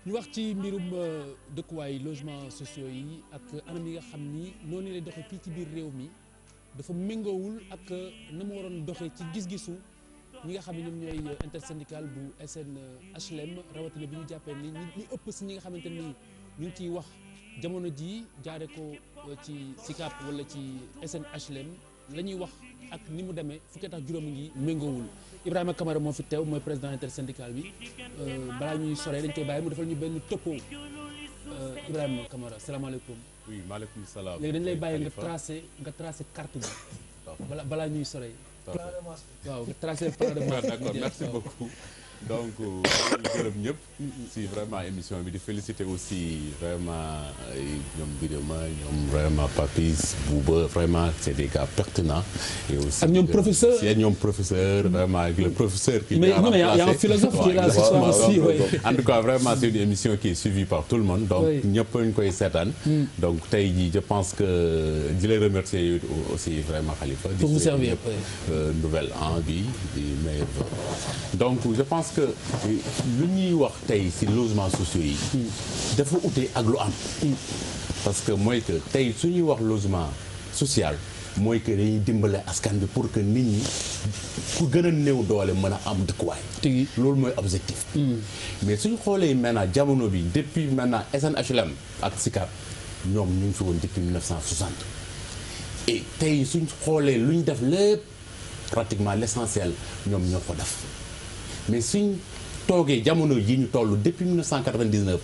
ñu wax ci mbirum dëkkuwaay logement sociaux yi ak anam yi nga xam ni noonu lay doxee fii ci biir réew mi dafa méngoowul ak na mu waroon doxee ci gis-gisu ñi nga xam ne ñoom ñooy intersyndical bu SNHLM rawatina bi ñu jàppee ni li ëpp si ñi nga xamante ni ñu ngi ciy wax jamono jii jaare ko ci SICAP wala ci SNHLM la ñuy wax ak ni mu demee fukki at ak juróom ngi méngoowul Ibrahima Camara moo fi teew mooy président intersyndical bi balaa ñuy soree dañ koy bàyyi mu defal ñu benn topo Ibrahima Camara salaamaaleykum. oui maaleykum salaam. léegi dañ lay bàyyi nga tracé carte bi. balaa ñuy soree. waaw nga tracé plan de marche. d'accord merci beaucoup. donc gërëm ñëpp si vraiment émission bi di féliciter aussi vraiment ñoom Birima ñoom vraiment Papis Bouba vraiment c'est des gars pertinents et aussi ak ñoom professeur ñoom professeur vraiment avec le professeur qui mais non mais y a un philosophe qui est là ce soir aussi en tout cas vraiment c'est une émission qui est suivie par tout le monde donc ñëpp ñu koy seetaan donc tey jii je pense que di lay remercier aussi vraiment Khalifa pour vous servir nouvelle an bi di meilleur donc je pense que lu ñuy wax tey ci logements sociaux yi dafa ute ak lu am parce que mooy que tey su ñuy wax logement social mooy que dañuy dimbale askan bi pour que nit ñi ku gën a néew doole mën a am dëkkuwaay loolu mooy objectif mais suñu xoolee maintenant jamono bi depuis maintenant SNHLM ak SICAP ñoom ñu ngi fi woon depuis 1960 et tey suñ xoolee lu ñu def lépp pratiquement l'essentiel ñoom ñoo ko def mais suñ toogee jamono yi ñu toll depuis 1999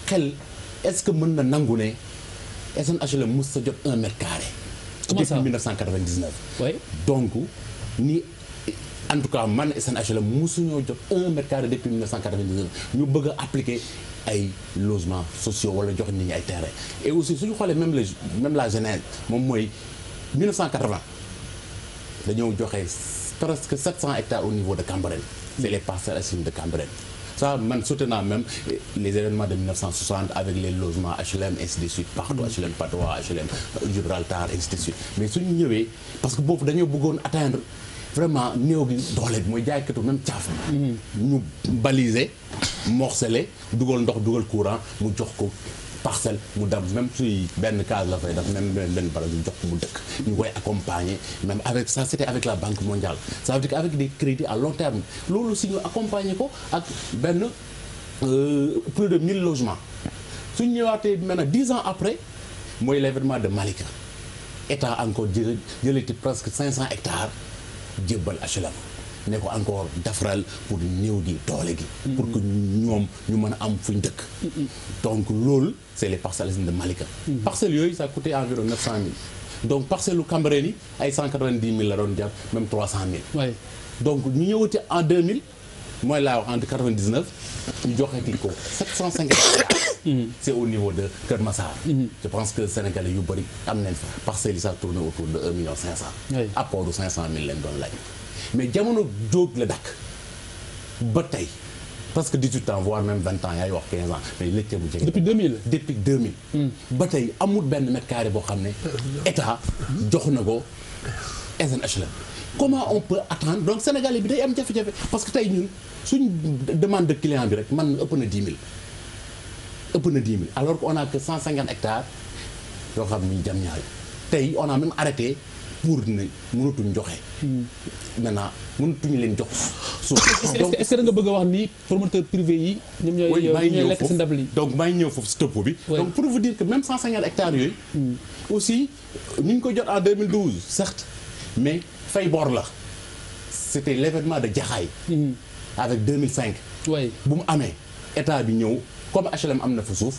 xel est-ce que mën na nangu ne SNHLM mos sa jot 1 mètre carré. Comment ça depuis 1999. oui donc ni en tout cas man SNHLM mosuñoo jot 1 mètre carré depuis 1999 ñu bëgg a appliquer ay logements sociaux wala jox nit ñi ay terrain et aussi suñu xoolee même la genèse moom mooy 1980 dañoo joxe presque 700 hectares au niveau de Cambérène. C'est les Parcelles Assainies de Cambérène. Ça, man soutenant même les événements de 1960 avec les logements HLM, ainsi de suite, partout, HLM Padoua, HLM Gibraltar, ainsi de suite. Mais suñu ñëwee parce que boobu dañoo bëggoon atteindre vraiment néew gi doole bi mooy jaaykatu même caaf bi. ñu baliser, morceler, dugal ndox, dugal courant, mu jox ko parcelle mu dem même si benn case la fay def même benn barab ñu jox ko mu dëkk ñu koy accompagner même avec ça c'était avec la Banque mondiale ça veut dire qu'avec des crédits à long terme loolu si ñu accompagner ko ak benn plus de 1000 logements suñu ñëwaatee maintenant 10 ans après mooy l'événement de Malika état encore jëlati presque 500 hectares jébbal HLM ne ko encore defaral pour néew gi doole gi pour que ñoom ñu mën a am fuñ dëkk donc loolu c'est les parcelles de Malika parcelles yooyu ça coûtait environ 900 000 donc parcelle lu Cambérène yi ay 190 000 la doon jar même 300 000 donc ñu ñëwati en 2000 mooy laa wax entre 99 ñu joxeti ko 750 c'est au niveau de Kër Massar je pense que sénégalais yu bëri am nañ fa parcelles yi ça tourne autour de 1 million 500 apport du 500 000 leen doon laaj mais jamono jóg la dakk ba tey presque 18 ans voire même 20 ans yaay wax 15 ans mais léegi bu jege. depuis 2000. ba tey amul benn mètre carré boo xam ne état jox na ko SNHLM. comment on peut attendre donc Sénégalais bi day am jafe-jafe parce que tey ñun suñ demande de client bi rek man ëpp na 10 000 alors que on a que 150 hectares yoo xam ni jam ñaari tey on a même arrêté. pour ne mënatuñ joxe. maintenant mënatuñu leen jox suuf. donc est-ce que da nga bëgg a wax ni promoteur privé yi. ñoom ñooy lekk si ndab li donc maa ngi ñëw foofu si topo bi. donc pour vous dire que même 150 hectares yooyu. aussi ñu ngi ko jot en 2012 certes mais fay bor la c'était l'événement de Jaxaay. avec 2005. bu mu amee état bi ñëw comme HLM am na fa suuf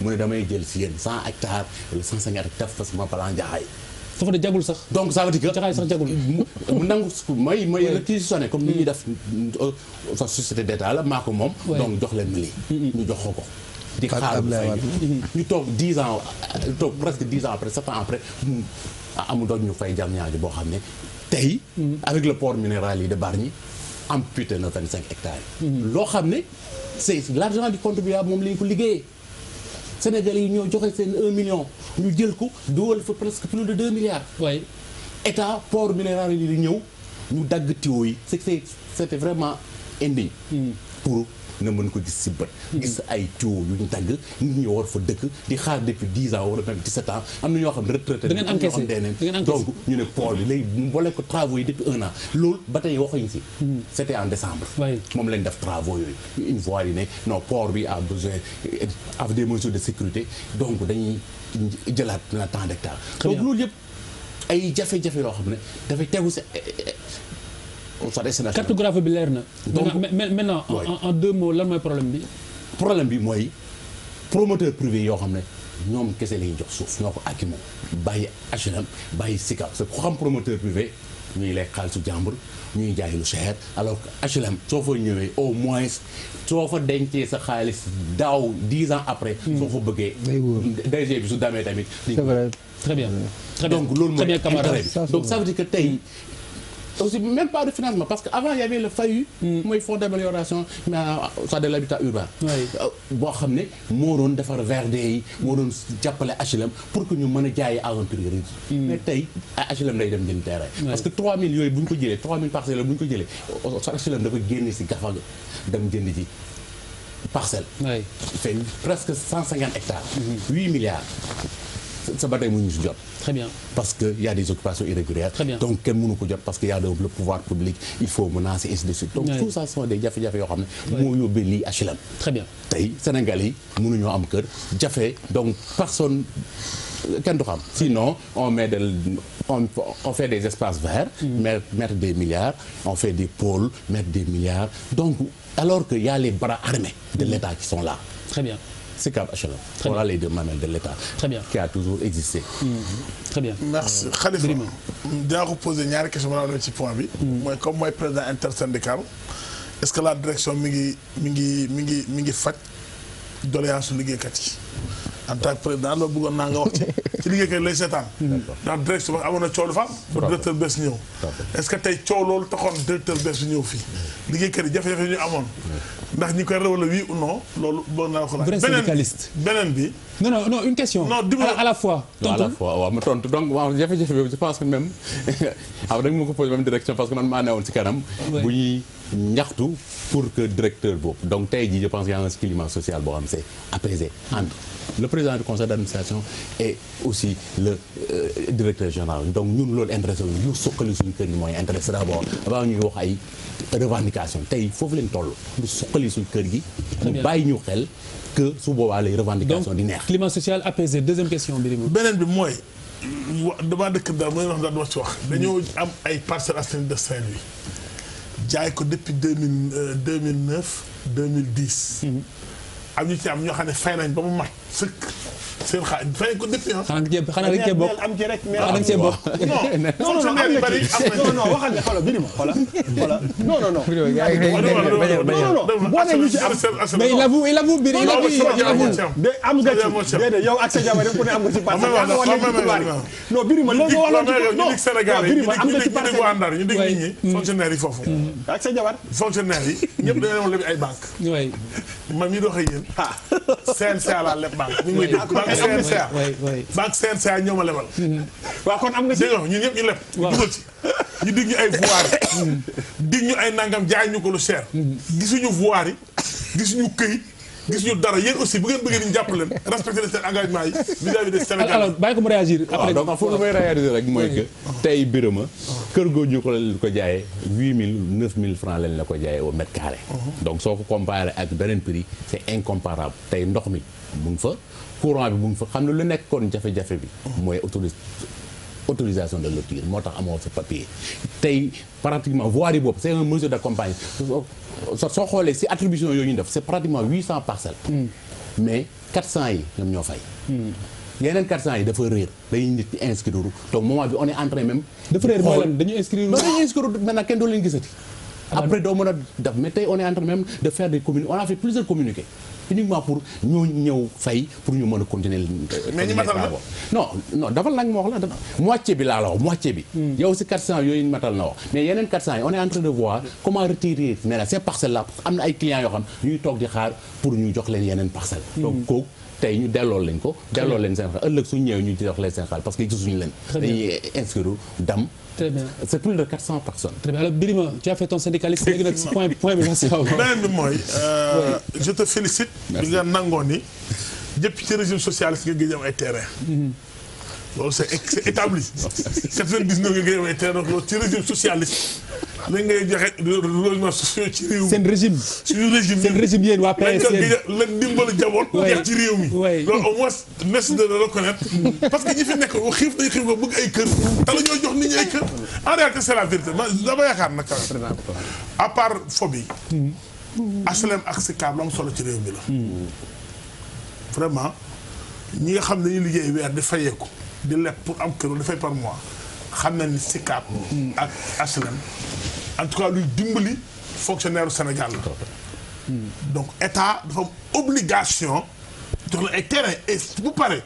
mu ne damay jël si yéen 100 hectares wala 150 hectares parce que ma plan Jaxaay. foofu de jagul sax. donc ça veut dire que jaxaay sax jagul. mu nangu may réquisitionné comme ni ñuy def sa société d'état la maa ko moom. donc jox leen ma lii. ñu jox ko. di xaar ñu toog 10 ans toog presque 10 ans après 7 ans après amul doon ñu fay jam ñaaji boo xam ne tey. avec le port minéral yi de Bargny amputé na 25 hectares yi. loo xam ne c'est l'argent du contribuable moom la ñu ko liggéeyee. Sénégalais yi ñoo joxe seen 1 million ñu jël ko dugal fa presque plus de 2 milliards. oui état port minéral yi di ñëw ñu dagg tuyaux yi c'était vraiment indigne pour na mën ko gis si bët gis ay tuyaux yu ñu dagg nit ñi war fa dëkk di xaar depuis 10 ans wala même 17 ans am na ñoo xam ne retraité da ngeen encaissé donc ñu ne port bi léegi mu boole ko travaux yi depuis 1 an loolu ba tey waxuñu si c'était en décembre moom lañ def travaux yooyu une fois yi ne non port bi a besoin avec des mesures de sécurité donc dañuy jëlaat na tant d'hectares donc loolu yëpp ay jafe-jafe yoo xam ne dafay tegu si cartographie bi leer na. donc maintenant en 2 mots lan mooy problème bi. problème bi mooy promoteur privé yoo xam ne ñoom kese la ñuy jox suuf ñoo ko àkki moom bàyyi HLM bàyyi SICAP parce que ku xam promoteur privé ñuy lekk xaalisu jàmbur ñuy jaay lu cher alors que HLM soo fa ñëwee au moins soo fa dencee sa xaalis daaw 10 ans après. soo fa bëggee. DG bi su damee tamit. c'est vrai très bien. donc loolu mooy intérêt bi donc ça veut dire que tey. aussi même pas de financement parce que avant il y avait le FAU. mooy fonds d'amélioration soit de l'habitat urbain. boo xam ne moo doon defar VRD yi moo doon jàppale HLM pour que ñu mën a jaayee à un prix réduit. mais tey HLM day dem jënd terrain. parce que 3000 yooyu bu ñu ko jëlee 3000 parcelles bu ñu ko jëlee HLM dafa génne si gafa ga dem jënd ji parcelle. fait presque 150 hectares. 8 milliards. sa ba tey mu ñu si jot. Très bien. Parce qu'il y a des occupations irrégulières. Très bien. Donc kenn mënu ko jot parce qu'il y a le pouvoir public il faut menacer ainsi de suite. Donc tout ça sont des jafe-jafe yoo xam ne moo yóbbee lii HLM. Très bien. tey Sénégal yi mënuñoo am kër jafe donc personne kenn du xam sinon on fait des espaces verts. mettre des milliards on fait des pôles mettre des milliards donc alors que y a les bras armés de l'État qui sont là. Très bien. SICAP HLM. Voilà les deux mamelles de l'État. Très bien. Qui a toujours existé. Très bien. Merci Khalifa dinaa ko poser ñaari question ma la ci point bi. mooy comme mooy président intersyndical est-ce que la direction mi ngi faj doléance su liggéeykat yi en tant que président loolu bëggoon naa nga wax ci liggéeykat lay seetaan. ndax direction amoon na coow lu fa am. pour directeur bees ñëw. est-ce que tey coow loolu taxoon directeur bees bi ñëw fii liggéeykat yi jafe-jafe ñu amoon. ndax ñi koy révélé oui ou non loolu bëgg naa ko laaj. beneen bi. non une question. non à la fois. à la fois waaw ma tontu donc waaw jafe-jafe boobu je pense que même da nga ma ko posé même direction parce que man maa newoon ci kanam. bu ñuy ñaxtu pour que directeur boobu donc tey jii je pense qu'il y a un climat social boo xam c'est apaisé entre le président du conseil d'administration et aussi le directeur général donc ñun loolu intéressé wu ñu suqali suñu kër yi mooy intéressé d'abord avant ñuy wax ay revendication tey foofu leen toll ñu suqali suñu kër gi. ñu bàyyi ñu xel que su boobaa les revendications di neex. donc climat social apaisé deuxième question bi. beneen bi mooy damaa dëkk daal mooy wax daal dama ci wax. dañoo am ay Parcelles Assainies de Saint-Louis jaay ko depuis 2009 2010. am ñu ci am ñoo xam ne fay nañ ba mu mat sëkk seen xaaj fay ko depuis ah. xanaa dañ cee bokk am ci rek mais dañ cee bokk. non waxal ne xoolal Birima xoolal non. boo nee ñu ci am. mais il avoue Birima am nga ci déedéet yow ak sa jabar ku ne am nga ci parti. non Birima léegi wax ñu dig Sénégal yi ñu dig waa Ndar ñu dig nit ñi fonctionnaire yi foofu. ak sa jabar. fonctionnaire yi ñëpp dañoo lebi ay banque man mii doxee yéen CNCA laa leb banque ñu ngi dégg banque CNCA banque CNCA ñoo ma lebal waaw kon am nga ci ñun ñëpp ñu leb dugal ci ñu dig ñu ay voirie dig ñu ay nangam jaay ñu ko lu cher gisuñu voirie yi gisuñu këyit gisuñu dara yéen aussi bu ngeen bëggee ñu jàpp leen respecter seen engagement yi vis-à-vis des Sénégalais. alors bàyyi ko mu réagir après donc foofu lu may réagir rek mooy que tey Birama kër goo ñu ko jaayee 8000 9000 francs lañ la ko jaayee au mètre carré. donc soo ko comparé ak beneen prix c'est incomparable tey ndox mi mu ngi fa courant bi mu ngi fa xam ne lu nekkoon jafe-jafe bi. mooy autorisation de lotir moo tax amoo sa papier tey pratiquement voirie boobu c'est une mesure d'accompagnement soo xoolee si attribution yooyu ñu def c'est pratiquement 800 parcelles. mais 400 yi ñoom ñoo fay. yeneen 400 yi dafa réer dañuy nit ñi inscrire donc moment bi on est en train même. dafa réer mooy lan dañuy inscrire. maintenant kenn doo leen gisati. après doo mën a def mais tey on est en train même de faire des communiqués on a fait plusieurs communiqués uniquement pour ñu ñëw fay pour ñu mën a continuer. mais ñu matal na non dafal nag ma wax la moitié bi laa la wax moitié bi. yow si 400 yooyu matal na wax mais yeneen 400 yi on est en train de voir comment retirer mais là ces parcelles là am na ay clients yoo xam ñuy toog di xaar pour ñu jox leen yeneen parcelles. donc kooku tey ñu delloo leen ko delloo leen seen xaalis ëllëg suñu ñëwee ñu jox leen seen xaalis parce que gisuñu leen dañuy inscrire dam très bien c'est plus de 400 personnes. très bien alors Birima tu as fait ton syndicaliste léegi nag point bi merci beaucoup. beneen bi mooy je te félicite. bi nga nangoo ni jëpp ci régime socialiste nga gëj am ay terrain. loolu c'est établi. 99 nga gëj am ay terrain donc loolu ci régime socialiste. léegi ngay joxe logement social ci réew mi. seen régime. suñu régime seen régime yéen waa PS la dimbalu jaboot. jeex ci réew mi. oui loolu au moins merci de le reconnaître. parce que ñi fi nekk xiif nañu xiif nga bëgg ay kër. te la ñoo jox nit ñi ay kër. en réalité c'est la vérité man dama yaakaar nag. à part phobie. HLM ak SICAP lu am solo ci réew mi la. vraiment ñi nga xam ne dañuy liggéey weer di fayeeku di leb pour am kër di fay par mois xam na ni SICAP ak HLM en tout cas luy dimbali fonctionnaire u Sénégal la. donc état dafa am obligation jox la ay terrain et bu pare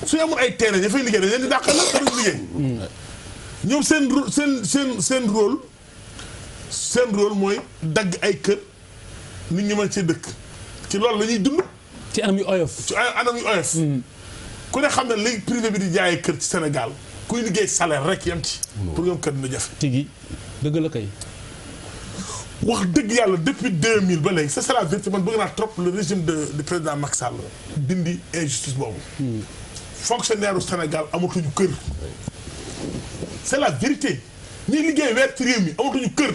su ñu amul ay terrain ña fay liggéey dañ leen di dàqal la dañuy liggéey. ñoom seen rôle mooy dagg ay kër nit ñi mën ci dëkk ci loolu la ñuy dund. ci anam yu oyof. ci anam yu oyof. ku ne xam ne léegi privé bi di jaayee kër ci Sénégal kuy liggéey salaire rek yam ci. pour ñoom kër dina jafe. tigi dëgg la kay. wax dëgg yàlla depuis 2000 ba léegi c'est la vérité man bëgg naa trop le régime du président Macky Sall dindi injustice boobu. fonctionnaire u Sénégal amatuñu kër. c'est la vérité ñi liggéey weer ci réew mi amatuñu kër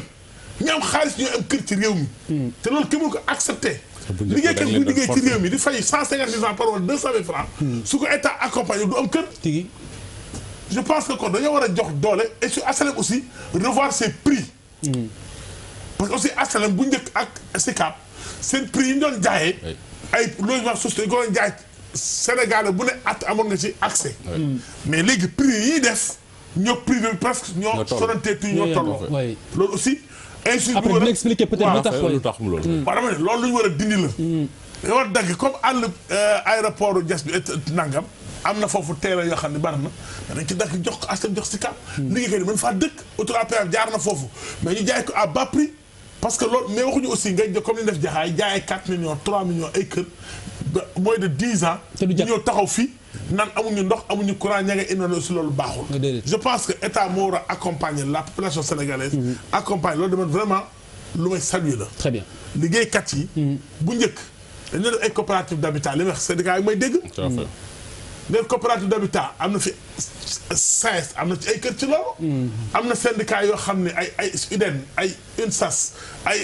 ñi am xaalis ñooy am kër ci réew mi. te loolu kenn mënu ko accepté. liggéeykat bu liggéey ci réew mi di fay 150 000 francs par mois 200 000 francs. su ko état accompagné du am kër. tigi je pense que kon dañoo war a jox doole et sur HLM aussi revoir ses prix. parce que aussi HLM bu njëkk ak SICAP seen prix yi ñu doon jaayee. ay logements sociaux yi ko doon jaay Sénégal bu ne at amoon nga ci accès. mais léegi prix yi ñuy def ñoo privé presque ñoo soranteetu ñoo tolloo. loolu aussi. après dina expliquer peut-être lu tax loolu. waaw dama ne loolu lu ñu war a dindi la. dañoo war a dagg comme àll aéroport Diass bi nangam am na foofu terrain yoo xam ne bari na danañ ci dagg jox ko HLM jox SICAP. liggéeykat yi mën faa dëkk autoroute à péage jaar na foofu mais ñu jaay ko à bas prix. parce que loolu mais waxuñu aussi ngay comme ni def jaxaay jaay 4 millions 3 millions ay kër moins de 10 ans. te du ñëw taxaw fii naan amuñu ndox amuñu courant ña nga inondé aussi loolu baaxul. je pense que état moo war a accompagner la population sénégalaise. accompagner loolu dama vraiment lu may saluer la. très bien liggéeykat yi. bu njëkk dañu def ay coopérative d'habitat li may wax syndicat yi may dégg. les coopératives d'habitat am na fi SAES am na ci ay kër ci loolu. am na syndicat yoo xam ne ay UDEN ay UNSAS ay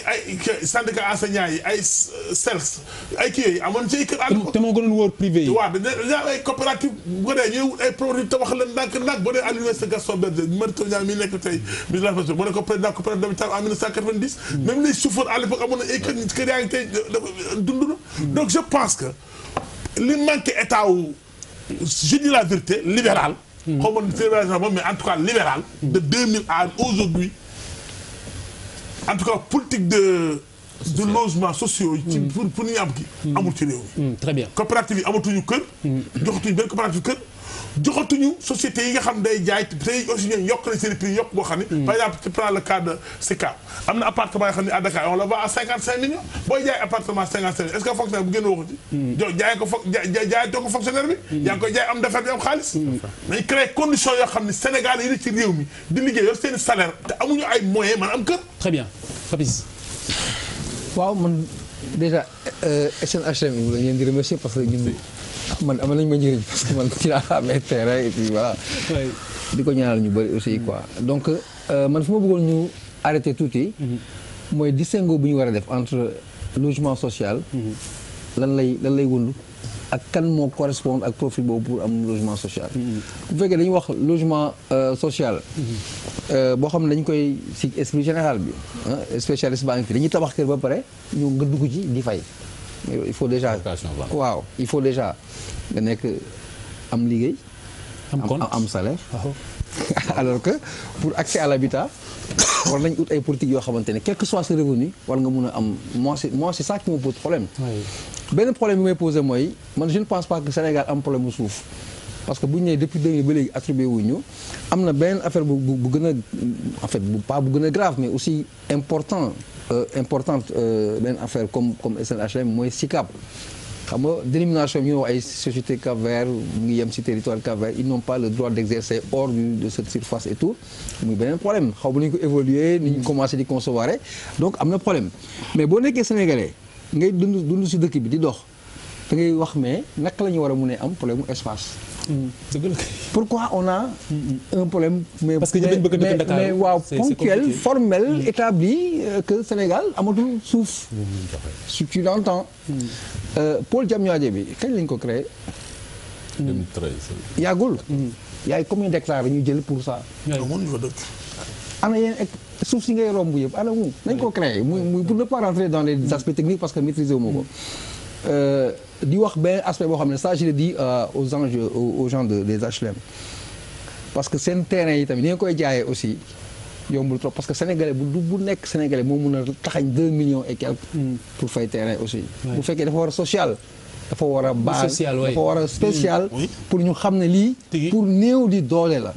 syndicat enseignants yi ay CELS ay kii yooyu amoon ci ay kër. te moo gënoon wóor privé yi. waaw dañuy am ay coopérative bu ko dee ñuy wut ay produits tabax leen ndànk-ndànk boo dee à l'université Gaston Berger Marito Niang mi nekk tey ministre de l'infrastructure boo ne ko président coopérative d'habitat en 1990. même les chauffeurs à l'époque amoon na ay kër yaa ngi tey dund na. donc je pense que li manqué état wu. je dis la vérité libéral. xaw ma libéralisation moom mais en tout cas libéral. de 2000 à aujourd'hui en tout cas politique de logement sociaux yi. pour ñu am kii. amul ci réew mi. très bien coopérative yi amatuñu kër. joxatuñu benn coopérative kër. joxatuñu société yi nga xam day jaay tey aussi ñoom yokk nañ seen prix yokk boo xam ne. par exemple tu prends le cas de SICAP am na appartement yoo xam ne à Dakar on le vend à 55 millions booy jaay appartement 55 millions est-ce que fonctionnaire bu génn waxu ci. jaay ko jaayatoo ko fonctionnaire bi. yaa ngi koy jaay am defar bi am xaalis. dañ créé condition yoo xam ne Sénégal yi ci réew mi di liggéey yor seen salaire te amuñu ay moyens man am kër. très bien Papis. waaw man déjà SNHLM la ñu leen di remercier parce que ñun. man am nañu ma njëriñ parce que man ci laa amee terrain et puis voilà. di ko ñaanal ñu bëri aussi quoi. donc man fu ma bëggoon ñu arrêter tuuti. mooy distinguo bu ñu war a def entre logement social. lan lay wundu ak kan moo correspond ak profil boobu pour am logement social. bu fekkee dañuy wax logement social. boo xam ne dañu koy ci esprit général bi spécialiste baa ngi fi dañuy tabax kër ba pare ñu nga dugg ci di fay. il faut déjà waaw il faut déjà nga nekk am liggéey. am salaire. alors que pour accès à l'habitat war nañ ut ay politique yoo xamante ne quel que soit ce revenu war nga mun a am moi c'est ça qui me pose problème. benn problème bi may posé mooy man je ne pense pas que Sénégal am problème mu suuf. parce que bu ñu nee depuis 2000 ba léegi attribué wuñu am na benn affaire bu gën a en fait pas bu gën a grave mais aussi importante benn affaire comme SNHLM mooy SICAP xam nga dénomination bi ñu wax ay société Cap-Vert mu ngi yem ci territoire Cap-Vert ils n'ont pas le droit d'exercer hors de cette surface et tout muy beneen problème xaw ma ni ñu ko évoluer ni ñu commencé di concevoir donc am na problème mais boo nekkee sénégalais ngay dund ci dëkk bi di dox da ngay wax mais naka la ñu war a mun a am problème mu espace. Pourquoi on a un problème mais parce que ñu bëgg dëkk Dakar mais waaw ponctuel formel établi que Sénégal amatul suuf. si tu l'entends. pôle Diamniadio bi kañ lañ ko créé. 2013. yàggul. yaay combien d'hectares ñu jël pour ça. ana yéen suuf si ngay romb yëpp ana mu nañ ko créé muy pour ne pas rentrer dans les aspects techniques parce que maîtriser wu ma ko. di wax benn aspect boo xam ne ça je le dis aux gens des HLM parce que seen terrain yi tamit ni nga koy jaayee aussi yombul trop parce que sénégalais bu nekk sénégalais moo mun a taxañ 2 millions et quelques pour fay terrain aussi bu fekkee dafa war a social dafa war a base dafa war a spécial pour ñu xam ne lii pour néew di doole la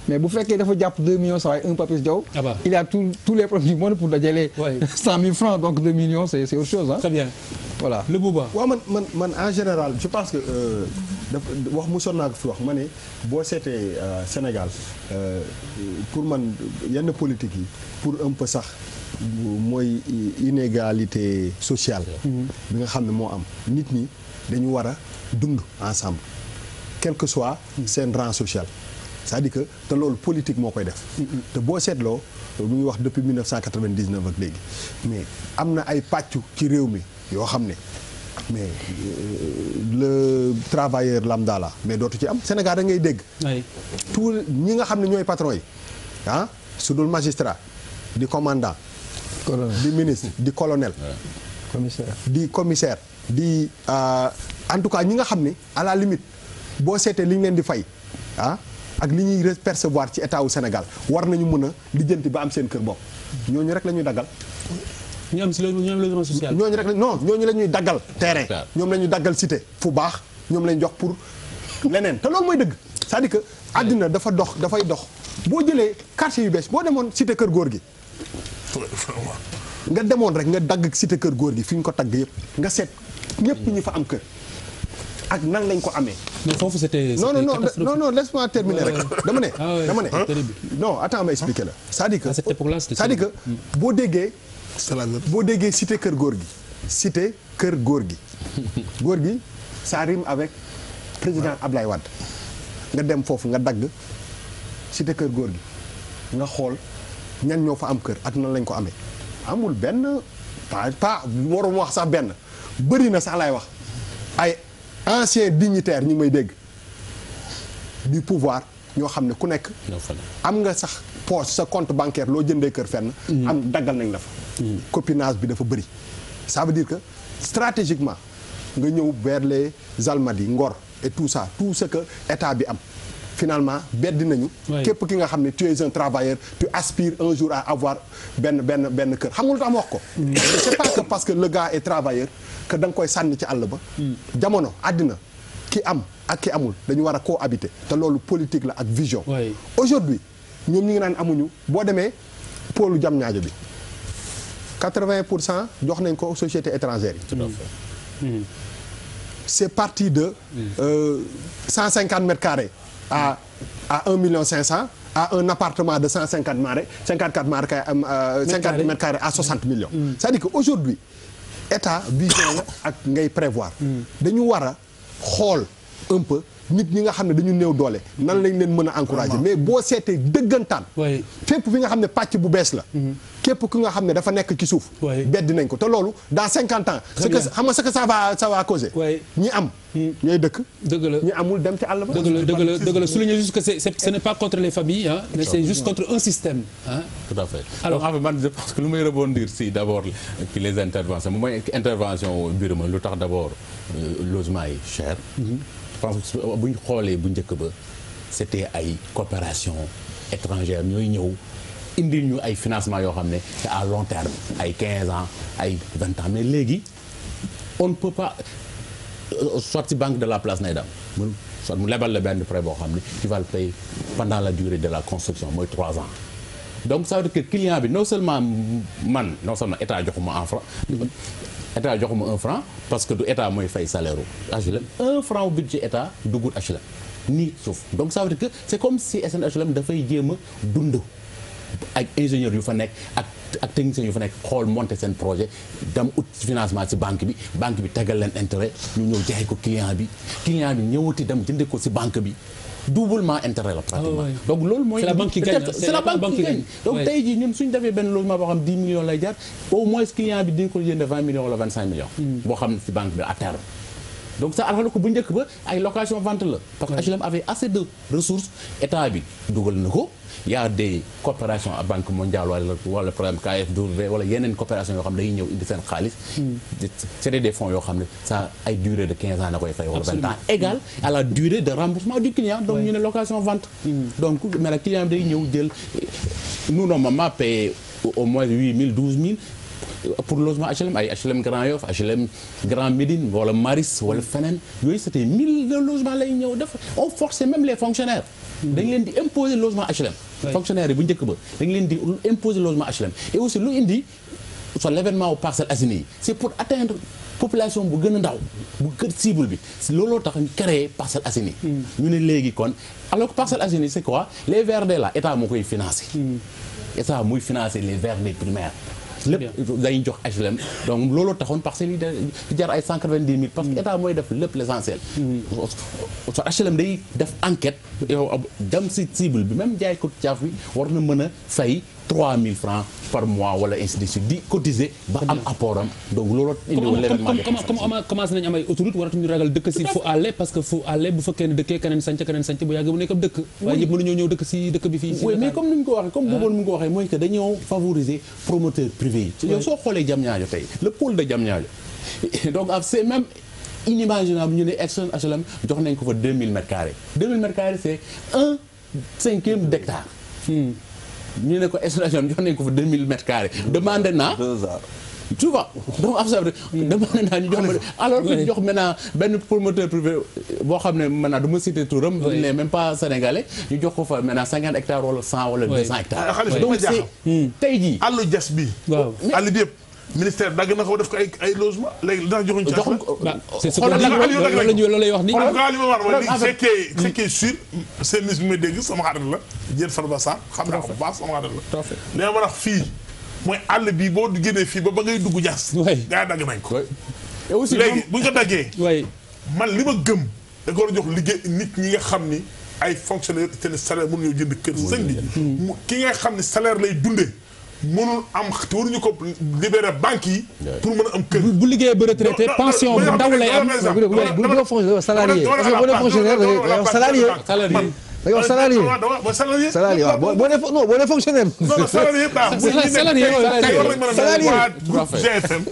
mais bu fekkee dafa jàpp 2 millions ça va un Papis Diaw il a tous les problèmes du monde pour dajale 100 000 francs donc 2 millions c'est autre chose hein. Très bien. Voilà le Bouba. waaw man en général je pense que wax mosoon naa ko fi wax ma ne boo seetee Sénégal pour man yenn politique yi pour un peu sax mooy inégalité sociale bi nga xam ne moo am nit ñi dañu war a dund ensemble quel que soit seen rang social c'est-à-dire que te loolu politique moo koy def te boo seetloo mu ngi wax depuis 1999 ak léegi mais am na ay pàccu ci réew mi yoo xam ne mais le travailleur lambda la mais dootu ci am Sénégal da ngay dégg tout ñi nga xam ne ñooy patron yi ah su dul magistrat di commandant di ministre di colonel di commissaire di en tout cas ñi nga xam ne à la limite boo seetee li ñu leen di fay ah ak li ñuy percevoir ci état wu Sénégal war nañu mën a lijjanti ba am seen kër bopp ñooñu rek la ñuy daggal ñu am si loolu ñoom logement social. ñooñu rek non ñooñu la ñuy daggal terrain ñoom la ñuy daggal cité fu baax ñoom lañ jox pour leneen te loolu mooy dëgg c'est-à-dire que àddina dafay dox boo jëlee quartier yu bees boo demoon cité kër góor gi nga demoon rek nga dagg cité kër góor gi fi ñu ko tagg yëpp nga seet ñëpp ñu fa am kër ak nan lañ ko amee. mais foofu c'était non laisse-moi terminer rek dama ne non attends ma expliquer la c'est-à-dire que boo déggee cité kër góor gi cité kër góor gi ça rime avec président Ablaye Wade nga dem foofu nga dagg cité kër góor gi nga xool ñan ñoo fa am kër ak nan lañ ko amee amul benn pas waroon wax sax benn bëri na sax laay wax ay anciens dignitaires ñu ngi may dégg du pouvoir ñoo xam ne ku nekk am nga sax poche sa compte bancaire loo jëndee kër fenn am daggal nañ la fa copinage bi dafa bëri ça veut dire que stratégiquement nga ñëw vers les Almadies Ngor et tout ça tout ce que état bi am finalement beddi nañu képp ki nga xam ne tu es un travailleur tu aspires un jour à avoir benn kër xam nga lu tax ma wax ko c'est pas que parce que le gars est travailleur que da nga koy sànni ci àll ba jamono àddina ki am ak ki amul dañu war a cohabiter te loolu politique la ak vision aujourd'hui ñoom ñi ngi naan amuñu boo demee pôle Diamniadio bi 80% jox nañ ko société étrangère yi c'est parti de 150 mètres carrés à 1 million 500 à un appartement de 150 mètres carrés à 60 millions c'est-à-dire que aujourd'hui état vision la ak ngay prévoir dañu war a xool un peu nit ñi nga xam ne dañu néew doole nan lañ leen mën a encourager mais boo seetee dëggantaan fépp fi nga xam ne pàcc bu bees la képp ki nga xam ne dafa nekk ci suuf beddi nañ ko te loolu dans 50 ans ce que xam nga ce que ça va causer ñi am ñooy dëkk dëgg la ñi amul dem ci àll ba dëgg la souligner juste que ce n'est pas contre les familles hein, mais c'est juste contre un système hein. Tout à fait alors en fait man je pense que lu may rebondir si d'abord ci les interventions mooy intervention Birama lu tax d'abord logement yi cher je pense que bu ñu xoolee bu njëkk ba c'était ay coopération étrangère ñooy ñëw indil ñu ay financement yoo xam ne c'est à long terme ay 15 ans ay 20 ans mais léegi on ne peut pas soit ci banque de la place nay dam soit mu lebal la benn prêt boo xam ne tu vas le payer pendant la durée de la construction mooy 3 ans donc ça veut dire que client bi non seulement état joxuma en franc état joxuma 1 franc parce que du état mooy fay salaire u HLM 1 franc au budget état duggul HLM nii suuf donc ça veut dire que c'est comme si SNHLM dafay jéem a dund ak ingénieurs yu fa nekk ak techniciens yu fa nekk xool monter seen projet dem ut financement ci banque bi tegal leen intérêt ñu ñëw jaay ko client bi ñëwati dem jënde ko ci banque bi doublement intérêt la pratiquement. Donc loolu mooy. C'est la banque qui gagne. C'est la banque qui gagne. Donc tey jii ñun suñu defee benn logement boo xam 10 millions lay jar au moins client bi di nga ko jënd 20 millions wala 25 millions. boo xam ne ci banque bi à terme. Donc ça alors que bu njëkk ba ay location vente la parce que HLM avait assez de ressources état bi dugal na ko y a des coopérations à Banque mondiale wala par exemple KfW wala yeneen coopération yoo xam ne dañuy ñëw indi seen xaalis c'est des fonds yoo xam ne ça ay durée de 15 ans na koy fay wala 20 ans égal à la durée de remboursement du client donc ñu ne location vente donc mais la client bi day ñëw jël nous normalement payer au moins 8 000 12 000 pour logement HLM ay HLM Grand Yoff HLM Grand Médine wala Maris wala feneen yooyu c'était 1000 de logements lay ñëw def on forçait même les fonctionnaires dañ leen di imposer logement HLM fonctionnaires yi bu njëkk ba dañ leen di imposer logement HLM et aussi lu indi soit l'événement au Parcelles Assainies yi c'est pour atteindre population bu gën a ndaw bu gën cible bi looloo tax ñu créé Parcelles Assainies ñu ne léegi kon alors que Parcelles Assainies c'est quoi les VRD là état moo koy financer état muy financer les VRD primaires lépp dañuy jox HLM donc looloo taxoon parcelles yi di jar ay 190 000 parce que état mooy def lépp l'essentiel so HLM day def enquête yow dem ci cible bi même jaay ko caaf bi war na mën a fay 3 000 francs par mois wala ainsi de suite di cotiser ba am apport am donc looloo indi l'événement comme commencé nañu am ay autoroute waratuñu ragal dëkk ci fu àlle parce que fu àlle bu fekkee ne dëkkee keneen sanc bu yàgg bu nekk ab dëkk waaye ñëpp mënuñoo ñëw dëkk ci dëkk bi fii oui mais comme ni ñu ko waxee comme booboon mu ko waxee mooy que dañoo favoriser promoteur privé yi yow soo xoolee Diamniadio tey le pôle de Diamniadio donc c'est même inimaginable ñu ne HLM jox nañ ko fa 2000 mètres carrés 2000 mètres carrés c'est 1/5 d'hectare ñu ne ko HLM jox nañ ko fa 2000 mètres carrés demandé naa 2 ans tu vois donc affaire demandé naa ñu jox ma alors que ñu jox maintenant benn promoteur privé boo xam ne maintenant du ma citer turam il n'est même pas sénégalais ñu jox ko fa maintenant 50 hectares wala 100 wala 200 hectares donc c'est tey jii àllu jas bi àll bi yëpp ministère dagg na ko def ko ay logement léegi ndax joxuñ ci c'est ce que loolu lay wax ni li ma wax c'est que sûr seen ministre bi may dégg sama xarit la jël Farba Sarr xam naa ko bu baax sama xarit la li ma wax fii mooy àll bi boo génnee fii ba ngay dugg jas gaa yi dagg nañ ko et aussi léegi bu ñu ko daggee man li ma gëm da ko war a jox liggéey nit ñi nga xam ni ay fonctionnaires te ne salaire mënuñoo jënd kër sëñ bi ki nga xam ne salaire lay dundee mënul am te waruñu ko libérer banque yi pour mën a am kër. bu liggéeyee ba retraité pension bu ndaw lay am. bu dee fonctionnaire salarié parce que boo dee fonctionnaire da ngay wax salarié. da ngay wax salarié. salarié waaw boo nee fonctionnaire. non salarié salarié GFM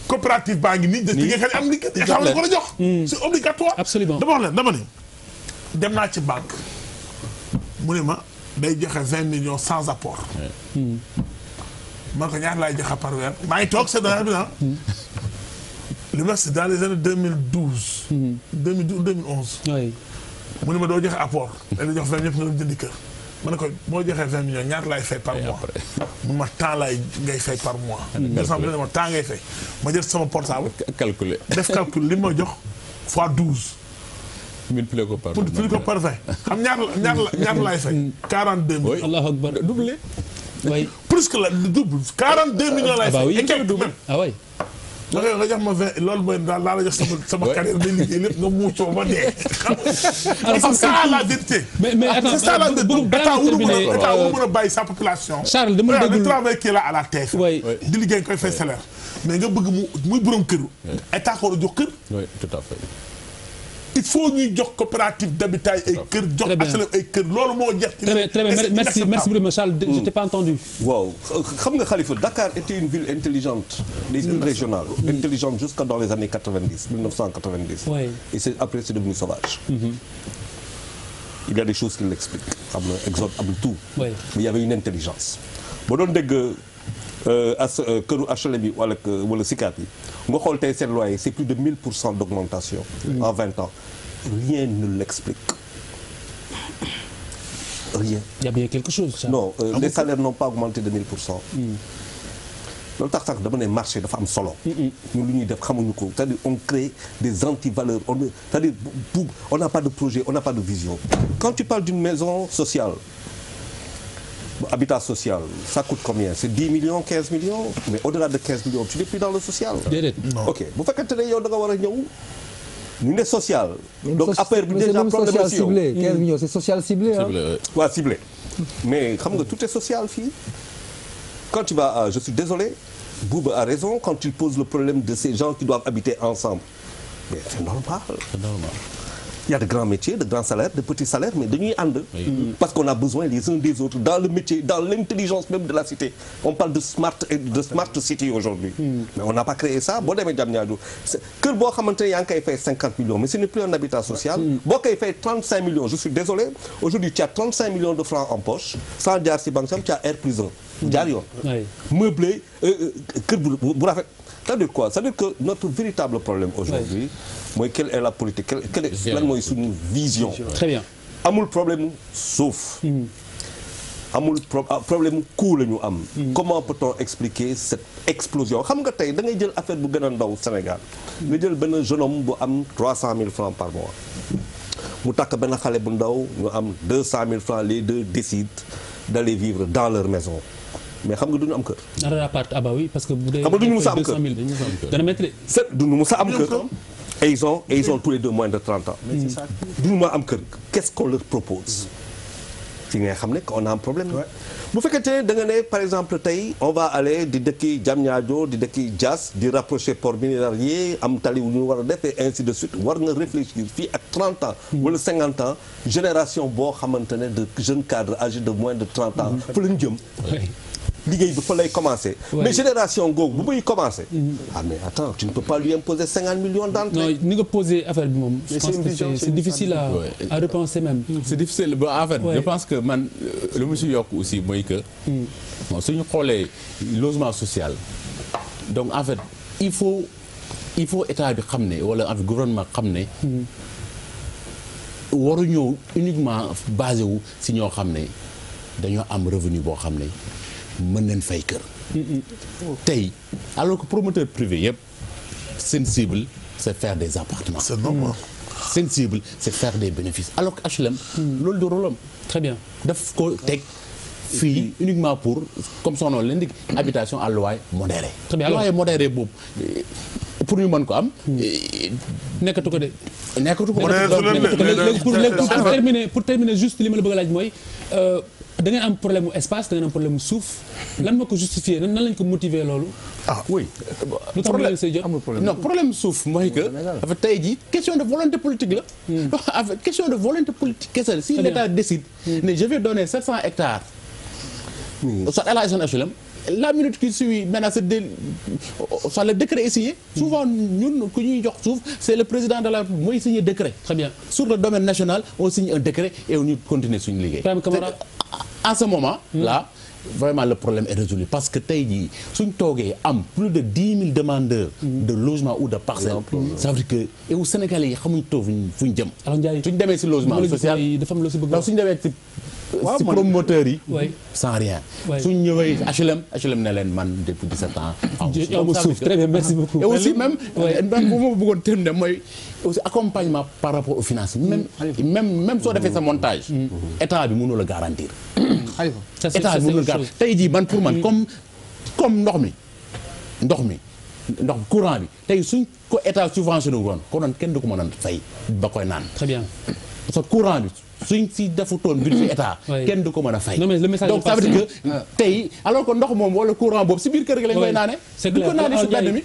coopérative baa ngi nii. di nga xam am liggéey di xam ne ko la jox. c'est obligatoire. absolument dama ne dem naa ci banque mu ne ma day joxe 20 millions sans apport. man ko ñaar laay joxe par weer maa ngi toog c'est dans li ma c'est dans les années 2012. 2011. oui. mu ne ma doo joxe apport. dañuy jox 20 ñëpp nga jëndi kër. ma ne ko boo joxee 20 millions ñaar laay fay par mois. mun ma temps ngay fay par mois. exemple bi ne ma temps ngay fay. ma jël sama portable. calculer def calcul li ma jox fois 12. multiplié ko par 20 xam ñaar laay fay. 42 millions. Allahu akbar doublé. oui. plus que la double 42 millions laay fay. et quelques double ah oui. nga jox ma 20 loolu mooy daal laa la jox sama carrière day liggéey lépp nga muccoo ba dee. c'est ça la vérité. mais attends c'est ça la vérité. état wu mën a bàyyi sa population. Charles dama la déglu le travail qui est là à la TFM. di liggéey koy fay salaire. mais nga bëgg muy borom kër. état ko war a jox kër. oui tout à fait. il faut ñuy jox coopérative d'habitat ay kër jox HLM ay kër loolu moo jeex. très bien merci beaucoup Charles je t'ai pas entendu. waaw xam nga Khalifa Dakar était une ville intelligente. des villes régionales. intelligente jusqu'à dans les années 1990. oui. et après c'est devenu sauvage. il y a des choses qui l'expliquent xam nga exode amul tout. oui. mais il y avait une intelligence. boo doon dégg këru HLM yi wala Sicap yi nga xool tey seen loyer c'est plus de 1000% d'augmentation en 20 ans. Rien ne l'explique. Rien. Il y a bien quelque chose ça. Non, les salaires n'ont pas augmenté de 1000%. loolu tax dama ne marché dafa am solo. ñun lu ñuy def xamuñu ko c'est-à-dire on crée des antivaleurs c'est-à-dire on n'a pas de projet on n'a pas de vision. Quand tu parles d'une maison sociale. Habitat social, ça coûte combien? C'est 10 millions, 15 millions? Mais au-delà de 15 millions, tu n'es plus dans le social. Ok. Bu fekkente ne yow da nga war a ñëw ñu ne social. Donc affaire bi déjà problème la si yow. 15 millions, c'est social ciblé. Ouais, ciblé. Mais xam nga tout est social fii. Quand tu vas à, je suis désolé, Bouba a raison quand il pose le problème de ces gens qui doivent habiter ensemble. Mais c'est normal. C'est normal. Il y a de grands métiers, de grands salaires, de petits salaires, mais dañuy ànd. Parce qu'on a besoin les uns des autres dans le métier, dans l'intelligence même de la cité. On parle de smart city aujourd'hui. Mais on n'a pas créé ça. Boo demee Diamniadio kër boo xamante ne yaa ngi koy fay 50 millions mais ce n'est plus un habitat social. Boo koy fay 35 millions, je suis désolé. Aujourd'hui tu as 35 millions de francs en poche. Sans jaar ci banque sam tu as R plus 1. jaar yoon. Meublé kër bu rafet. C'est-à-dire quoi? C'est-à-dire que notre véritable problème aujourd'hui mooy quelle est la politique quelle est lan mooy suñu vision. Très bien. Amul problème suuf. Amul problème coût la ñu am. Comment peut-on expliquer cette explosion? Xam nga tey da ngay jël affaire bu gën a ndaw Sénégal nga jël benn jeune homme bu am 300 000 francs par mois mu takk benn xale bu ndaw ñu am 200 000 francs les deux décident d'aller vivre dans leur maison. Mais xam nga duñu am kër. Dans appart ah bah oui parce que bu dee. xam nga duñu musa am kër dana métti. duñu musa am kër. Et ils ont tous les deux moins de 30 ans. Mais c'est ça. Duñu ma am kër. Qu'est-ce qu'on leur propose? Fi nga xam ne qu'on a un problème. Bu fekkente ne da nga ne par exemple tey on va aller di dëkki Diamniadio di dëkki Diass di rapprocher port minéralier am tali wu ñu war a def et ainsi de suite war nga réfléchir fii ak 30 ans. wala 50 ans génération boo xamante ne de jeunes cadres âgés de moins de 30 ans. fa la ñu jëm. liggéey bi fa lay commencer. Mais génération googu bu muy commencer. Ah mais attends tu ne peux pas lui imposer 50 millions d'entrées. Non ni nga poser affaire bi moom. Je pense que c'est difficile à repenser même. C'est difficile ba en fait je pense que man lu mu si yokk aussi mooy que. bon suñu xoolee logement social. donc en fait il faut état bi xam ne wala en fait gouvernement xam ne. waru ñëw uniquement basé wu si ñoo xam ne dañoo am revenu boo xam ne. mën nañ fay kër. tey alors que promoteur privé yëpp seen cible c'est faire des appartements. C'est normal. seen cible c'est faire des bénéfices alors que HLM. loolu du rôle am. Très bien. daf ko teg fii uniquement pour comme son nom l'indique habitation à loyer modéré. Très bien loyer modéré boobu pour ñu mën ko am. nekkatu ko de. nekkatu ko pour terminer juste li ma la bëgg a laaj mooy. da ngeen am problème mu espace da ngeen am problème mu suuf lan moo ko justifier nan lañ ko motiver loolu. ah oui. lu tax mu say jot amul problème non problème suuf mooy que. en fait tey jii question de volonté politique la. en fait question de volonté politique kese la. si l'État décide. ne je vais donner 700 hectares. soit à la SNHLM. La minute qui suit maintenant soit le décret est signé. Souvent ñun ku ñuy jox suuf c'est le président de la République mooy signer décret. Très bien. Sur le domaine national on signe un décret et on continue suñu liggéey. En ce moment là vraiment le problème est résolu parce que tey jii suñ toogee am plus de 10 000 demandeurs de logement ou de parcelles. Ça veut dire que yow Sénégalais yi xamuñ toog fu ñu jëm. alors Ndiaye suñ demee si logement social dafa am loo si bëgg donc suñ demee si promoteurs yi. sans rien. suñ ñëwee HLM ne leen man depuis 17 ans. amu suuf très bien merci beaucoup. et aussi même bu ma bëggoon terminer mooy aussi accompagnement par rapport au financement. même soo defee sa montage. état bi mënul a garantir. état bi mënul a garantir tey jii man pour man comme ndox mi courant bi tey suñ ko état subventionné woon konoon kenn du ko mën a fay ba koy naan. Très bien. parce que courant bi suñ si defutoon budget état kenn du ko mën a fay. Non, mais le message donc ça veut dire que tey alors que ndox moom wala courant boobu si biir kër gi lañ koy naane. c'est clair ko naane si benn mi.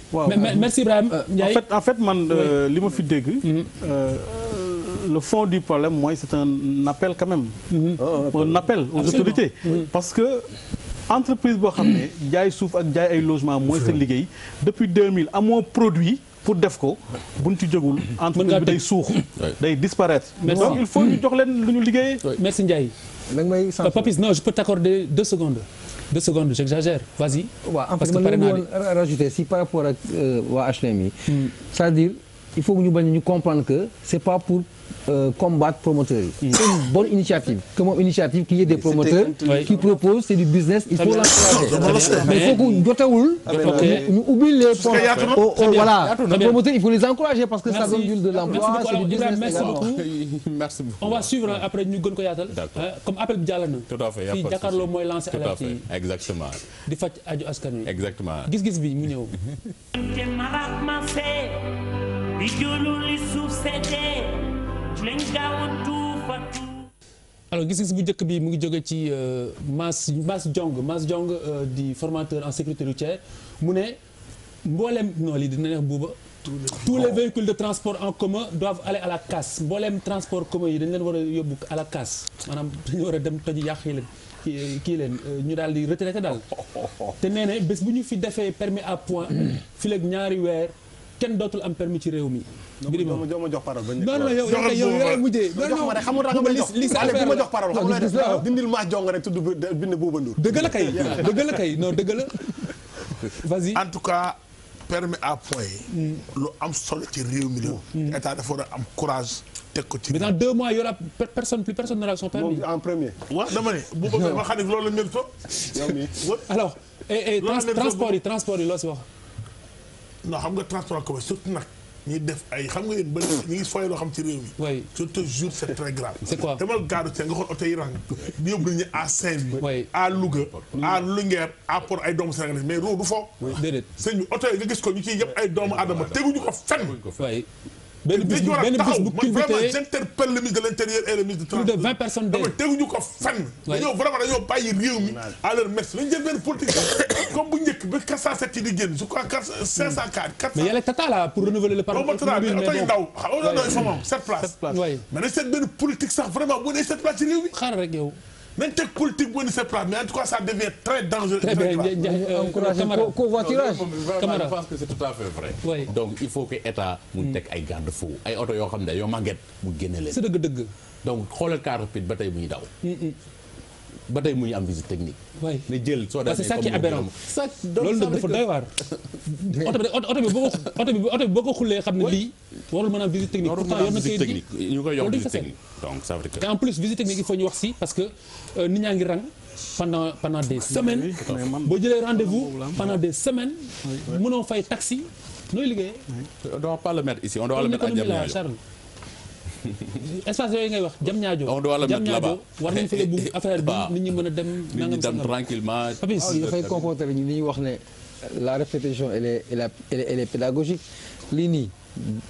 merci Ibrahima Ndiaye. en fait man li ma fi dégg. Le fond du problème mooy c'est un appel quand même. Un appel aux autorités. Parce que entreprise boo xam ne jaay suuf ak jaay ay logement mooy seen liggéey depuis 2000 amoo produit. pour def ko buñ ci jógul entreprise bi day suux day disparaître. Donc il faut ñu jox leen lu ñu liggéeyee. Merci Ndiaye. Papis, non, je peux t'accorder 2 secondes. 2 secondes, j'exagère. Vas-y. waaw en fait man la ñu rajouter si par rapport ak waa HLM yi. c'est-à-dire il faut que ñu bañ ñu comprendre que c'est pas pour combattre promoteurs yi. C'est une bonne initiative. Que moom initiative qu'il y ait des promoteurs qui proposent, c'est du business, il faut l'encourager. Mais il faut que jotewul ñu ubbi les portes voilà les promoteurs, il faut les encourager parce que ça donne de l'emploi, c'est du business également. Merci beaucoup. On va suivre après ñu gën ko yaatal. Comme appel bi jàll na. Tout à fait, fii jàkkaarloo mooy lancer alerte yi. Exactement. di faj aju askan wi. Exactement. gis-gis bi mu ñëw. alors gis-gis bu njëkk bi mu ngi jóge ci Mass Diong di formateur en sécurité routière mu ne mbooleem non lii dina neex buuba tous les véhicules de transport en commun doivent aller à la casse mbooleem transport commun yi dañ leen war a yóbbu à la casse maanaam dañu war a dem toji yàq yi leen kii leen ñu daal di retraité daal te nee na bés bu ñu fi defee permis à point fi leeg ñaari weer kenn dootul am permis ci réew mi. doo ma jox parole bañ non non yow mujjee. jox ma rek xamul ragal ma jox bu ma jox parole xam nga def dindil maa jong rek tudd bind Bouba Ndour. dëgg la kay non dëgg la. vas-y. En tout cas permis à point yi. lu am solo ci réew mi la. état dafa war a am courage teg ko ci. mais dans 2 mois y aura plus personne n'aura son permis. moom en premier. waaw dama ne Bouba Ndour ma xam ne loolu la mérito. yow mii. alors transport yi loo si wax. non xam nga transport en commun surtout nag ñuy def ay xam nga yéen ba ñu ngi foyee loo xam ci réew mi. oui je te jure c'est très grave. c'est quoi demal gaaru te nga xool oto yi rang di yóbbu nañu à Saint-Louis. oui à Louga. à Linguère à Port ay doomu Sénégal mais loolu du fo. déedéet sëñ bi oto yi nga gis ko ñu ciy yëpp ay doomu aadama teguñu ko fenn. oui benn bis bu culbuté j'interpelle le ministre de l'Intérieur et le ministre du plus Transport. de 20 personnes dee. teguñu ko fenn. dañoo bàyyi réew mi à leur merci lañu jël benn politique comme bu njëkk ba 407 yi di génn je crois 504 400. mais y a les tata là pour renouveler le parc automobile mais oto yi ndaw xam nga 7 places. oui mais nañ seet benn politique sax vraiment bu ne 7 places ci réew mi. xaaral rek yow. nañ teg politique bu ne 7 places mais en tout cas ça devient très dangereux. très bien encourager covoiturage. Je pense que c'est tout à fait vrai. Oui. Donc il faut que état mu teg ay garde-fou ay oto yoo xam ne yow màgget mu génne leen. c'est dëgg. donc xoolal car rapide ba tey muy daw. ba tey muy am visite technique. oui ne jël soo demee c'est ça qui est aberrant. loolu nag dafa doy waar. oto bi boo ko xullee xam ne lii warul mën a am visite technique. pourtant yor na visite kayit gi technique ñu koy yokk visite technique donc ça veut dire que. te en plus visite technique il faut ñu wax si parce que nit ñaa ngi rang pendant des semaines. boo jëlee rendez-vous pendant des semaines. mënoo fay taxi nooy liggéeyee. on doit pas le mettre ici on doit le mettre à Diamniadio. espace yooyu ngay wax Diamniadio. on doit le mettre là-bas war nañ fa yóbbu affaire bi nit ñi mën a dem. nit ñi dem tranquillement. Papis dafay comporter ñu li ñuy wax ne la répétition elle est pédagogique lii nii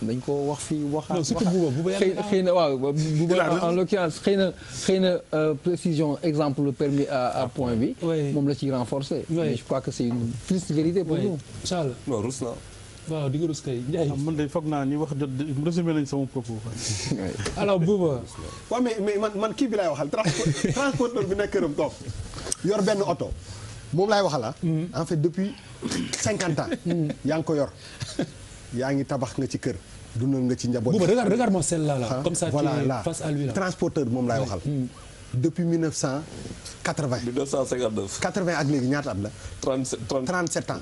dañ ko wax fii waxaat. non surtout Bouba xëy na waaw Bouba en l'occurrence xëy na précision exemple le permis à point bi. moom la ciy renforcer. mais je crois que c'est une triste vérité pour nous. Charles non rus na. waaw di nga rus kay Ndiaye. man de foog naa ñi wax jot résumé nañ sama propos. alors Bouba. waaw mais man kii bi laay waxal transporteur bi nekk këram toog yor benn oto moom laay waxal en fait depuis 50 ans. yaa ngi ko yor yaa ngi tabax nga ci kër dundal nga ci njaboot. Bouba regarde-moi celle-là là. comme ça voilà tu es face à lui là. transporteur moom laay waxal. depuis 1980. 1959. 80 ak léegi ñaata at la. 37 ans.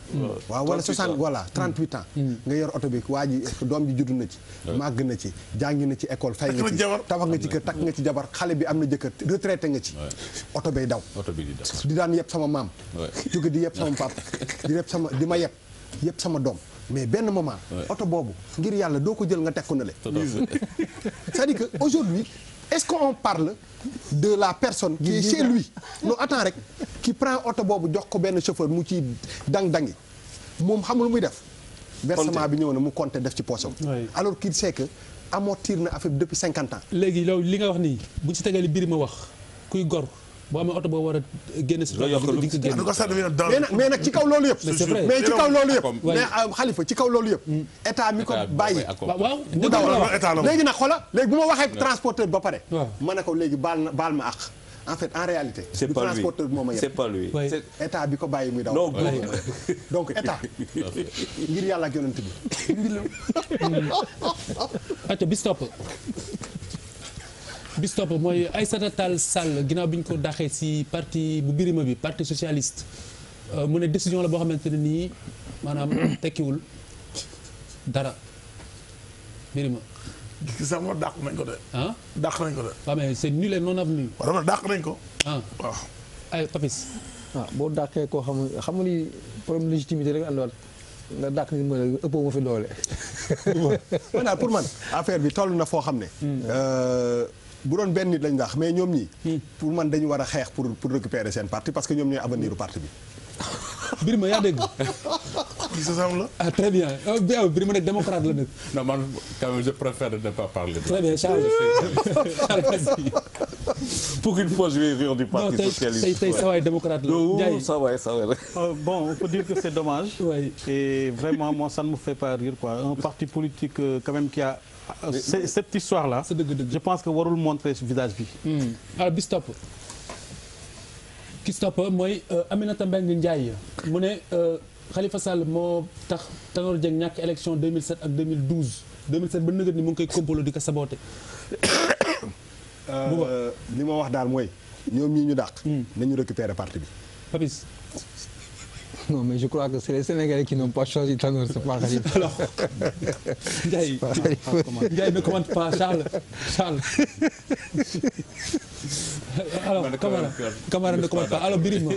waaw wala 60 voilà 38 ans. nga yor oto bi waa ji doom ji juddu na ci. màgg na ci jàngi na ci école fay nga ci tabax nga ci kër takk nga ci jabar xale bi am na jëkkër retraité nga ci. oto bay daw. oto bi di daw. di daan yëpp sama maam. jóge di yëpp sama papa di ma yëpp sama doom. mais benn moment. oto boobu ngir yàlla doo ko jël nga teg ko na le. c'est-à-dire que aujourd'hui est-ce qu'on parle de la personne qui est chez lui non attends rek qui prend oto boobu jox ko benn chauffeur mu ci dang-dangi moom xamul muy def versement bi ñëw na mu compter def ci poosam alors qu'il sait que amortir na affaire bi depuis 50 ans. léegi loolu li nga wax nii bu ci tegee li biir ma wax kuy gor boo amee oto boo war a génne si. mais nag ci kaw loolu yëpp. mais ci kaw loolu yëpp. mais Khalifa ci kaw loolu yëpp. état mi ko bàyyi. waaw mu dawal léegi nag xoola léegi bu ma waxee transporteur ba pare. ma ne ko léegi baal ma àq. en fait en réalité. c'est pas lui transporteur bi moo ma yëpp. c'est pas lui. état bi ko bàyyi muy daw. non donc état. ngir yàlla ak yonent bi. ati bis topp mooy Aïssata Tall Sall ginnaaw bi ñu ko daxee ci parti bu Birima bi parti socialiste mu ne décision la boo xamante ne nii maanaam tekkiwul dara Birima gis nga moom dàq nañ ko de. ah dàq nañ ko de. waaw mais c'est nul et non avenu. waaw dama dàq nañ ko. ah waaw. ay Papis. boo dàqee koo xam nga ni problème légitimité rek àndoon nga dàq ni ma ëppoo ma fi doole. man daal pour man affaire bi toll na foo xam ne. bu doon benn nit lañ dàq mais ñoom ñii. pour man dañu war a xeex pour récupérer seen parti parce que ñoom ñooy avenir u parti bi. Birima yaa dégg. gis nga sama la. ah très bien Birima nag démocrate la nag. non man quand même je préfère ne pas parler. très bien Charles. Pour une fois je vais rire du parti socialiste. tey saa waay démocrate la. Ndiaye ça va rek. Bon, on peut dire que c'est dommage. Oui. Et vraiment, moi, ça ne me fait pas rire, quoi. Un parti politique, quand même, qui a cette histoire-là. C'est dëgg. Je pense que warul montrer ce visage bi. alors bis topp ki topp mooy Aminata Mbengue Ndiaye mu ne Khalifa Sall moo tax Tanor Dieng ñàkk élection 2007 ak 2012 2007 ba nëgët ni mu ngi koy complot di ko saboté. li ma wax daal mooy ñoom ñii ñu dàq. nañu récupérer parti bi. Papis. Non, mais je crois que c'est les Sénégalais qui n'ont pas choisi Tanor, c'est pas Khalifa. Alors, Ndiaye ne commente pas, Charles. Alors, Camara ne commente pas. Alors, Birima.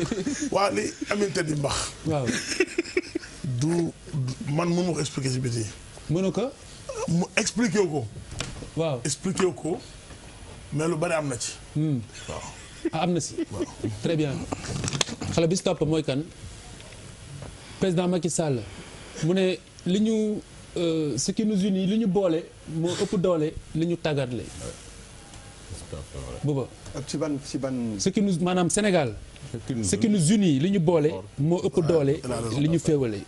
waa li Aminata di mbax. waaw. du man mënu ko expliquer ci biti. mënu ko. mu expliquer ko. waaw expliquer ko mais lu bari am na ci. waaw. ah am na si. très bien. xale bis topp mooy kan. président Macky Sall mu ne li ñu ce qui nous unit li ñu boole moo ëpp doole li ñu tàggatle. booba. ci ban. ce qui nous maanaam Sénégal. ce qui nous unit li ñu boole moo ëpp doole li ñu féewale.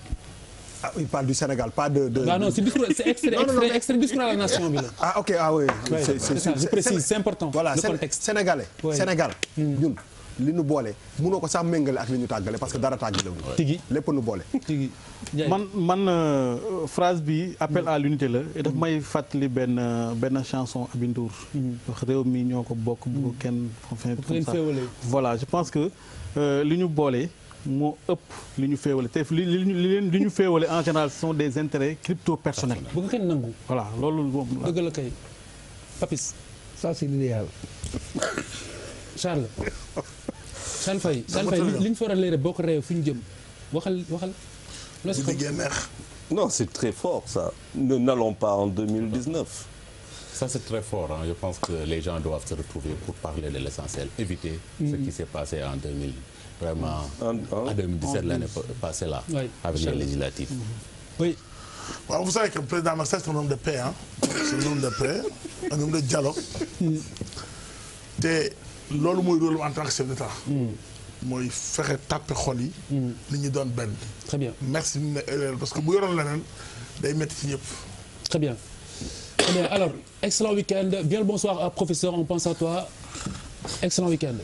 ah il parle du Sénégal pas de. non non c'est discours c'est extrait discours à la nation bi la. ah ok ah oui. c'est ça je précise c'est important. voilà le contexte sénégalais. Oui. Sénégal ñun. li nu boole mënoo ko sax méngale ak li ñu tàggale parce que dara tàggale wu. tigi lépp nu boole. tigi man phrase bi appel à l'unité la et daf may fàttali benn chanson Aby Ndour. wax réew mi ñoo ko bokk bu ko kenn. enfin comme ça voilà je pense que li ñu boole moo ëpp li ñu féewale te li ñu féewale en général ce sont des intérêts crypto personnels. bu nga kenn nangu. voilà loolu moom la. dëgg la kay Papis. Ça c'est l'idéal. Charles Faye li ñu fa war a leeral boo ko réew fu ñu jëm waxal. Non, c'est très fort ça. N'allons pas en 2019. Ça c'est très fort hein. Je pense que les gens doivent se retrouver pour parler de l'essentiel, éviter ce qui s'est passé en 2000 vraiment en 2017 l'année passée là avec les législatives. Oui. waaw vous savez que le président Macky Sall c'est un homme de paix hein. C'est un homme de paix, un homme de dialogue. te loolu mooy rôle en tant que chef d'État. mooy fexe tàppe xol yi. nit ñi doon benn. très bien merci parce que bu yoroon leneen day métti ci ñëpp. très bien. Très bien alors excellent week-end bien le bonsoir à professeur on pense à toi excellent week-end.